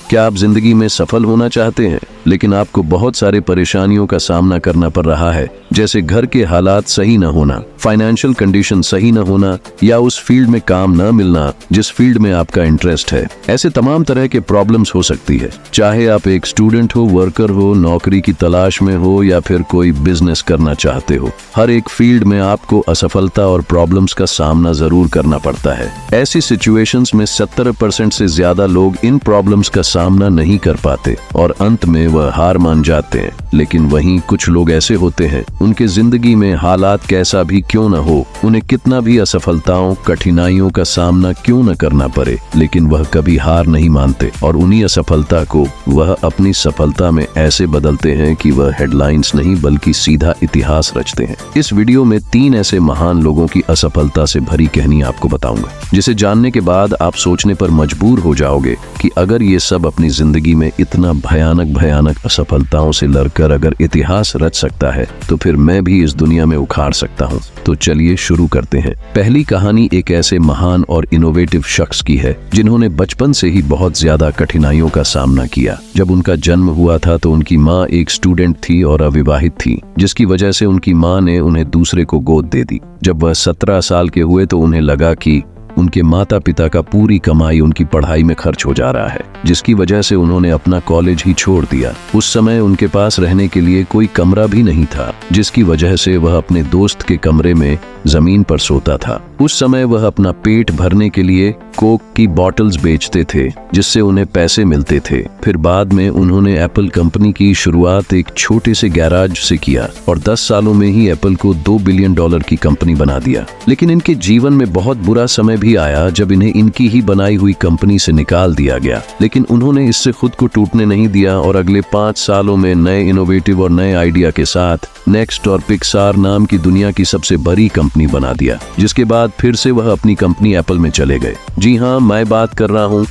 क्या आप जिंदगी में सफल होना चाहते हैं लेकिन आपको बहुत सारे परेशानियों का सामना करना पड़ रहा है, जैसे घर के हालात सही न होना, फाइनेंशियल कंडीशन सही न होना या उस फील्ड में काम न मिलना जिस फील्ड में आपका इंटरेस्ट है। ऐसे तमाम तरह के प्रॉब्लम्स हो सकती है, चाहे आप एक स्टूडेंट हो, वर्कर हो, नौकरी की तलाश में हो या फिर कोई बिजनेस करना चाहते हो। हर एक फील्ड में आपको असफलता और प्रॉब्लम्स का सामना जरूर करना पड़ता है। ऐसी सिचुएशंस में 70% से ज्यादा लोग इन प्रॉब्लम्स का सामना नहीं कर पाते और अंत में वह हार मान जाते हैं। लेकिन वहीं कुछ लोग ऐसे होते हैं, उनके जिंदगी में हालात कैसा भी क्यों न हो, उन्हें कितना भी असफलताओं, कठिनाइयों का सामना क्यों न करना पड़े, लेकिन वह कभी हार नहीं मानते और उन्हीं असफलता को वह अपनी सफलता में ऐसे बदलते हैं कि वह हेडलाइंस नहीं बल्कि सीधा इतिहास रचते हैं। इस वीडियो में 3 ऐसे महान लोगों की असफलता से भरी कहानी आपको बताऊंगा, जिसे जानने के बाद आप सोचने पर मजबूर हो जाओगे कि अगर ये सब अपनी जिंदगी में इतना भयानक असफलताओं से लड़कर अगर इतिहास रच सकता है तो फिर मैं भी इस दुनिया में उखाड़ सकता हूँ। तो चलिए शुरू करते हैं। पहली कहानी एक ऐसे महान और इनोवेटिव शख्स की है जिन्होंने बचपन से ही बहुत ज्यादा कठिनाइयों का सामना किया। जब उनका जन्म हुआ था तो उनकी माँ एक स्टूडेंट थी और अविवाहित थी, जिसकी वजह से उनकी माँ ने उन्हें दूसरे को गोद दे दी। जब वह 17 साल के हुए तो उन्हें लगा कि उनके माता पिता का पूरी कमाई उनकी पढ़ाई में खर्च हो जा रहा है, जिसकी वजह से उन्होंने अपना कॉलेज ही छोड़ दिया। उस समय उनके पास रहने के लिए कोई कमरा भी नहीं था, जिसकी वजह से वह अपने दोस्त के कमरे में जमीन पर सोता था। उस समय वह अपना पेट भरने के लिए कोक की बॉटल्स बेचते थे, जिससे उन्हें पैसे मिलते थे। फिर बाद में उन्होंने एप्पल कंपनी की शुरुआत एक छोटे से गैराज से किया और 10 सालों में ही एप्पल को $2 बिलियन की कंपनी बना दिया। लेकिन इनके जीवन में बहुत बुरा समय भी आया जब इन्हें इनकी ही बनाई हुई कंपनी से निकाल दिया गया। लेकिन उन्होंने इससे खुद को टूटने नहीं दिया और अगले 5 सालों में नए इनोवेटिव और नए आइडिया के साथ नेक्स्ट और पिक्सार नाम की दुनिया की सबसे बड़ी कंपनी बना दिया, जिसके बाद फिर से वह अपनी कंपनी एप्पल में चले गए। जी हाँ, मैं बात कर रहा हूँ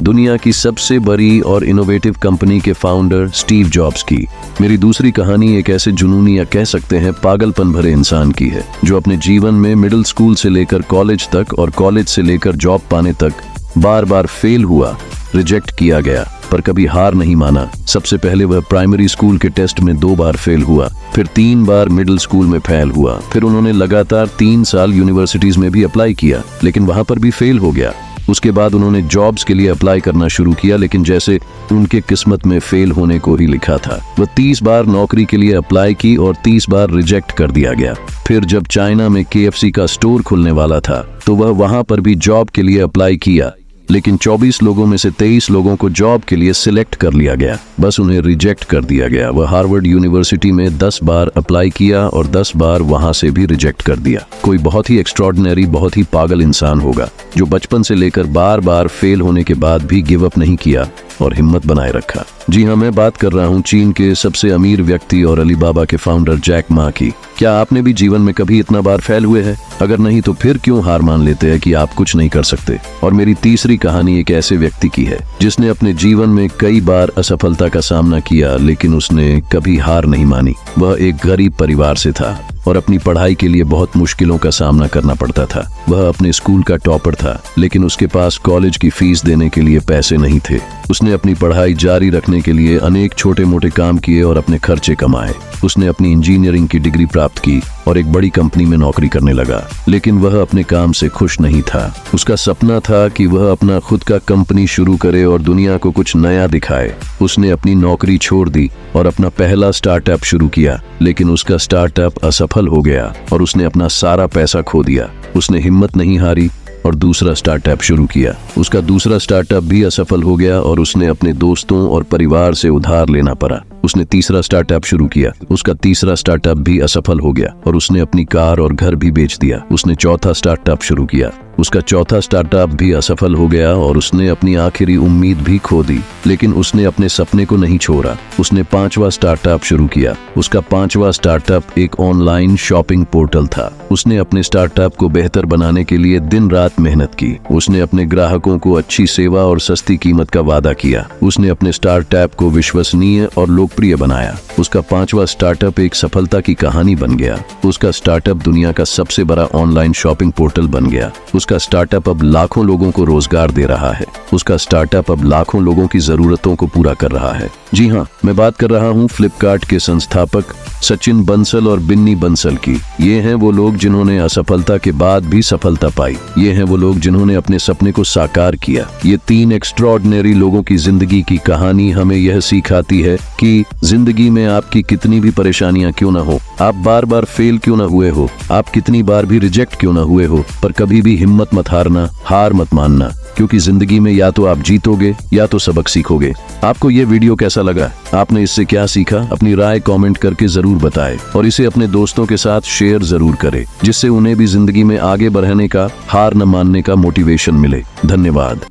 दुनिया की सबसे बड़ी और इनोवेटिव कंपनी के फाउंडर स्टीव जॉब्स की। मेरी दूसरी कहानी एक ऐसे जुनूनी या कह सकते हैं पागलपन भरे इंसान की है, जो अपने जीवन में मिडिल स्कूल से लेकर कॉलेज तक और कॉलेज से लेकर जॉब पाने तक बार बार फेल हुआ, रिजेक्ट किया गया, पर कभी हार नहीं माना। सबसे पहले वह प्राइमरी स्कूल के टेस्ट में 2 बार फेल हुआ, फिर 3 बार मिडिल स्कूल में फेल हुआ, फिर उन्होंने लगातार 3 साल यूनिवर्सिटीज में भी अप्लाई किया, लेकिन वहां पर भी फेल हो गया। उसके बाद उन्होंने जॉब्स के लिए अप्लाई करना शुरू किया, लेकिन जैसे उनके किस्मत में फेल होने को ही लिखा था। वह 30 बार नौकरी के लिए अप्लाई की और 30 बार रिजेक्ट कर दिया गया। फिर जब चाइना में KFC का स्टोर खुलने वाला था तो वह वहां पर भी जॉब के लिए अप्लाई किया, लेकिन 24 लोगों में से 23 लोगों को जॉब के लिए सिलेक्ट कर लिया गया, बस उन्हें रिजेक्ट कर दिया गया। वह हार्वर्ड यूनिवर्सिटी में 10 बार अप्लाई किया और 10 बार वहां से भी रिजेक्ट कर दिया। कोई बहुत ही एक्स्ट्रॉर्डिनरी, बहुत ही पागल इंसान होगा जो बचपन से लेकर बार बार फेल होने के बाद भी गिव अप नहीं किया और हिम्मत बनाए रखा। जी हाँ, मैं बात कर रहा हूँ चीन के सबसे अमीर व्यक्ति और अलीबाबा के फाउंडर जैक मा की। क्या आपने भी जीवन में कभी इतना बार फेल हुए हैं? अगर नहीं तो फिर क्यों हार मान लेते हैं कि आप कुछ नहीं कर सकते? और मेरी तीसरी कहानी एक ऐसे व्यक्ति की है जिसने अपने जीवन में कई बार असफलता का सामना किया, लेकिन उसने कभी हार नहीं मानी। वह एक गरीब परिवार से था और अपनी पढ़ाई के लिए बहुत मुश्किलों का सामना करना पड़ता था। वह अपने स्कूल का टॉपर था, लेकिन उसके पास कॉलेज की फीस देने के लिए पैसे नहीं थे। उसने अपनी पढ़ाई जारी रखने के लिए अनेक छोटे मोटे काम किए और अपने खर्चे कमाए। उसने अपनी इंजीनियरिंग की डिग्री प्राप्त की और एक बड़ी कंपनी में नौकरी करने लगा, लेकिन वह अपने काम से खुश नहीं था। उसका सपना था कि वह अपना खुद का कंपनी शुरू करे और दुनिया को कुछ नया दिखाए। उसने अपनी नौकरी छोड़ दी और अपना पहला स्टार्टअप शुरू किया, लेकिन उसका स्टार्टअप असफल हो गया और उसने अपना सारा पैसा खो दिया। उसने हिम्मत नहीं हारी और दूसरा स्टार्टअप शुरू किया। उसका दूसरा स्टार्टअप भी असफल हो गया और उसने अपने दोस्तों और परिवार से उधार लेना पड़ा। उसने तीसरा स्टार्टअप शुरू किया, उसका तीसरा स्टार्टअप भी असफल हो गया और उसने अपनी कार और घर भी बेच दिया। उसने चौथा स्टार्टअप शुरू किया, उसका चौथा स्टार्टअप भी असफल हो गया और उसने अपनी आखिरी उम्मीद भी खो दी, लेकिन उसने अपने सपने को नहीं छोड़ा। उसने 5वां स्टार्टअप शुरू किया। उसका 5वां स्टार्टअप एक ऑनलाइन शॉपिंग पोर्टल था। उसने अपने स्टार्टअप को बेहतर बनाने के लिए दिन रात मेहनत की। उसने अपने ग्राहकों को अच्छी सेवा और सस्ती कीमत का वादा किया। उसने अपने स्टार्टअप को विश्वसनीय और लोकप्रिय बनाया। उसका 5वां स्टार्टअप एक सफलता की कहानी बन गया। उसका स्टार्टअप दुनिया का सबसे बड़ा ऑनलाइन शॉपिंग पोर्टल बन गया। उसका स्टार्टअप अब लाखों लोगों को रोजगार दे रहा है। उसका स्टार्टअप अब लाखों लोगों की जरूरतों को पूरा कर रहा है। जी हाँ, मैं बात कर रहा हूँ फ्लिपकार्ट के संस्थापक सचिन बंसल और बिन्नी बंसल की। ये हैं वो लोग जिन्होंने असफलता के बाद भी सफलता पाई। ये हैं वो लोग जिन्होंने अपने सपने को साकार किया। ये 3 एक्स्ट्रॉर्डिनरी लोगों की जिंदगी की कहानी हमें यह सिखाती है कि जिंदगी में आपकी कितनी भी परेशानियां क्यों ना हो, आप बार बार फेल क्यों ना हुए हो, आप कितनी बार भी रिजेक्ट क्यों ना हुए हो, पर कभी भी हिम्मत मत हारना, हार मत मानना, क्योंकि जिंदगी में या तो आप जीतोगे या तो सबक सीखोगे। आपको ये वीडियो कैसा लगा? आपने इससे क्या सीखा? अपनी राय कमेंट करके जरूर बताएं और इसे अपने दोस्तों के साथ शेयर जरूर करें, जिससे उन्हें भी जिंदगी में आगे बढ़ने का, हार न मानने का मोटिवेशन मिले। धन्यवाद।